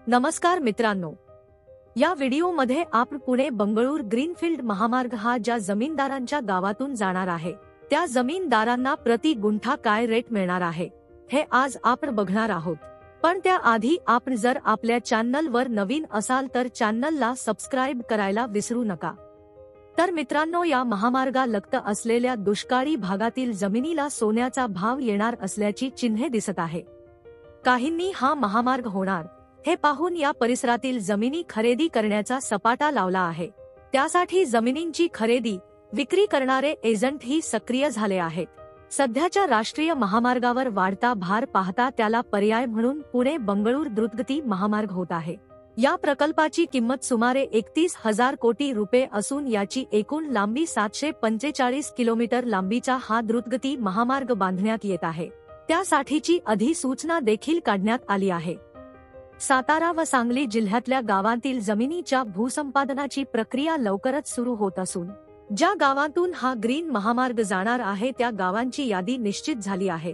नमस्कार मित्रांनो, या व्हिडिओमध्ये आपण पुणे बंगळूर ग्रीनफील्ड महामार्ग हा ज्या जमीनदारांच्या गावातून जाणार आहे त्या जमीनदारांना प्रति गुंठा काय रेट मिळणार आहे हे आज आपण बघणार आहोत। पण त्याआधी आपण जर आपल्या चॅनलवर नवीन असाल तर चॅनलला सबस्क्राइब करायला विसरू नका। तर मित्रांनो, या महामार्गालगत असलेल्या दुष्काळी भागातील जमिनीला सोन्याचा भाव येणार असल्याची चिन्हे दिसत आहे। काहींनी हा महामार्ग होणार हे पाहून या परिसरातील जमिनी खरेदी करण्याचा सपाटा लावला आहे। त्यासाठी जमिनींची खरेदी विक्री करणारे एजंटही सक्रिय झाले आहेत। सध्याच्या राष्ट्रीय महामार्गावर वाढता भार पाहता त्याला पर्याय म्हणून पुणे बंगळूर द्रुतगती महामार्ग होत आहे। या प्रकल्पाची किंमत सुमारे 31,000 कोटी रुपये असून याची एकूण लांबी 745 किलोमीटर लांबीचा हा द्रुतगती महामार्ग बांधण्यात येत आहे। त्यासाठीची अधिसूचना देखील काढण्यात आली आहे। सातारा व सांगली जिल्ह्यातल्या गावांतील जमिनीच्या भूसंपादनाची प्रक्रिया लवकरच सुरू होत असून ज्या गावांतून हा ग्रीन महामार्ग जाणार आहे त्या गावांची यादी निश्चित झाली आहे।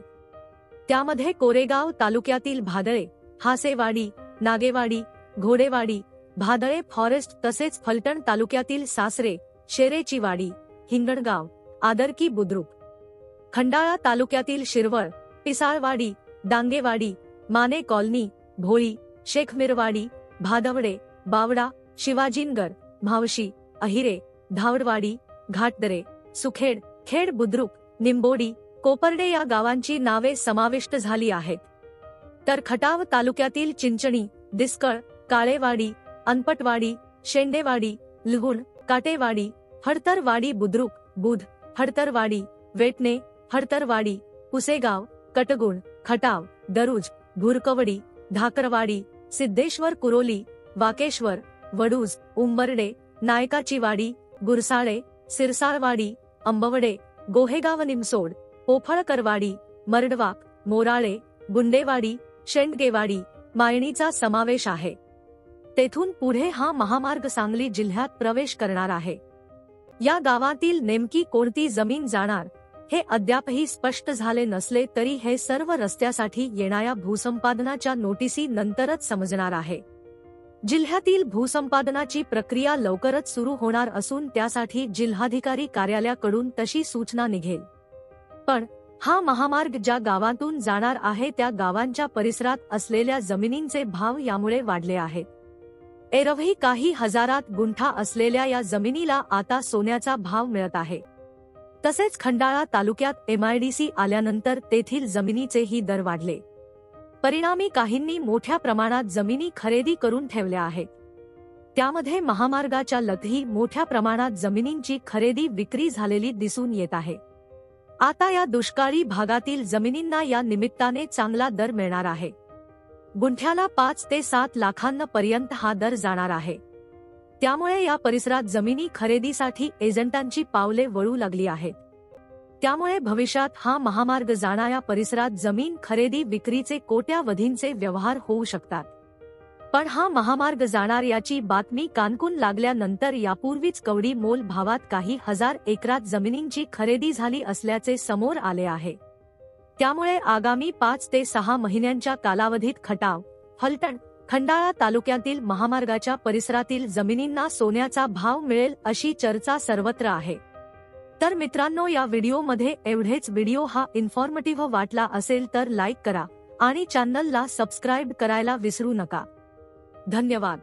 त्यामध्ये कोरेगाव तालुक्यातील भादळे, हासेवाडी, नागेवाडी, घोडेवाडी, भादळे फॉरेस्ट तसेच फलटण तालुक्यातील सासरे, शेरेचीवाडी, हिंगणगाव, आदरकी बुद्रुक, खंडाळा तालुक्यातील शिरवळ, पिसाळवाडी, डांगेवाडी, माने कॉलनी, भोळी, शेखमिरवाडी, भादवडे, बावडा, शिवाजीनगर, म्हावशी, अहिरे, धावडवाडी, घाटदरे, सुखेड, खेड बुद्रुक, निंबोडी, कोपर्डे या गावांची नावे समाविष्ट झाली आहेत। तर खटाव तालुक्यातील चिंचणी, दिस्कळ, काळेवाडी, अनपटवाडी, शेंडेवाडी, लुगुण, काटेवाडी, हडतरवाडी बुद्रुक, बुध, हडतरवाडी, वेटणे, हडतरवाडी, पुसेगाव, कटगुण, खटाव, दरुज, भुरकवडी, धाकरवाडी, सिद्धेश्वर कुरोली, वाकेश्वर, वडूज, उंबर्डे, नायकाचीवाडी, गुरसाळे, सिरसाळवाडी, अंबवडे, गोहेगाव निमसोड, पोफळकरवाडी, मरडवाक, मोराळे, गुंडेवाडी, शेंडगेवाडी, मायणीचा समावेश आहे। तेथून पुढे हा महामार्ग सांगली जिल्ह्यात प्रवेश करणार आहे। या गावातील नेमकी कोणती जमीन जाणार हे अद्यापही स्पष्ट झाले नसले तरी हे सर्व रस्त्यासाठी येणाऱ्या भूसंपादनाच्या नोटिसी नंतरच समजणार आहे। जिल्ह्यातील भूसंपादनाची प्रक्रिया लवकरच सुरू होणार असून त्यासाठी जिल्हाधिकारी कार्यालयाकडून तशी सूचना निघेल। पण हा महामार्ग ज्या गावांतून जाणार आहे त्या गावांच्या परिसरात असलेल्या जमिनींचे भाव यामुळे वाढले आहेत। एरवी काही हजारात गुंठा असलेल्या या जमिनीला आता सोन्याचा भाव मिळत आहे। तसेच खंडाळा तालुक्यात MIDC आल्यानंतर तेथील जमिनीचेही दर वाढले। परिणामी काहींनी मोठ्या प्रमाणात जमिनी खरेदी करून ठेवल्या आहेत। त्यामध्ये महामार्गाच्या लगतही मोठ्या प्रमाणात जमिनींची खरेदी विक्री झालेली दिसून येत आहे। आता या दुष्काळी भागातील जमिनींना या निमित्ताने चांगला दर मिळणार आहे। गुंठ्याला 5 ते 7 लाखांपर्यंत हा दर जाणार आहे। त्यामुळे या परिसरात जमिनी खरेदीसाठी एजंटांची पावले वळू लागली आहेत। त्यामुळे भविष्यात हा महामार्ग जाणाऱ्या परिसरात जमीन खरेदी विक्रीचे कोट्यावधींचे व्यवहार होऊ शकतात। पण हा महामार्ग जाणार याची बातमी कानकून लागल्यानंतर यापूर्वीच कवडी मोल भावात काही हजार एकरात जमिनींची खरेदी झाली असल्याचे समोर आले आहे। त्यामुळे आगामी 5 ते 6 महिन्यांच्या कालावधीत खटाव, फलटण, खंडाळा तालुक्यातील महामार्गाच्या परिसरातील जमिनींना सोन्याचा भाव मिळेल अशी चर्चा सर्वत्र आहे। तर मित्रांनो, या व्हिडिओमध्ये एवढेच। व्हिडिओ हा इन्फॉर्मेटिव्ह वाटला असेल तर लाईक करा आणि चॅनलला सबस्क्राइब करायला विसरू नका। धन्यवाद।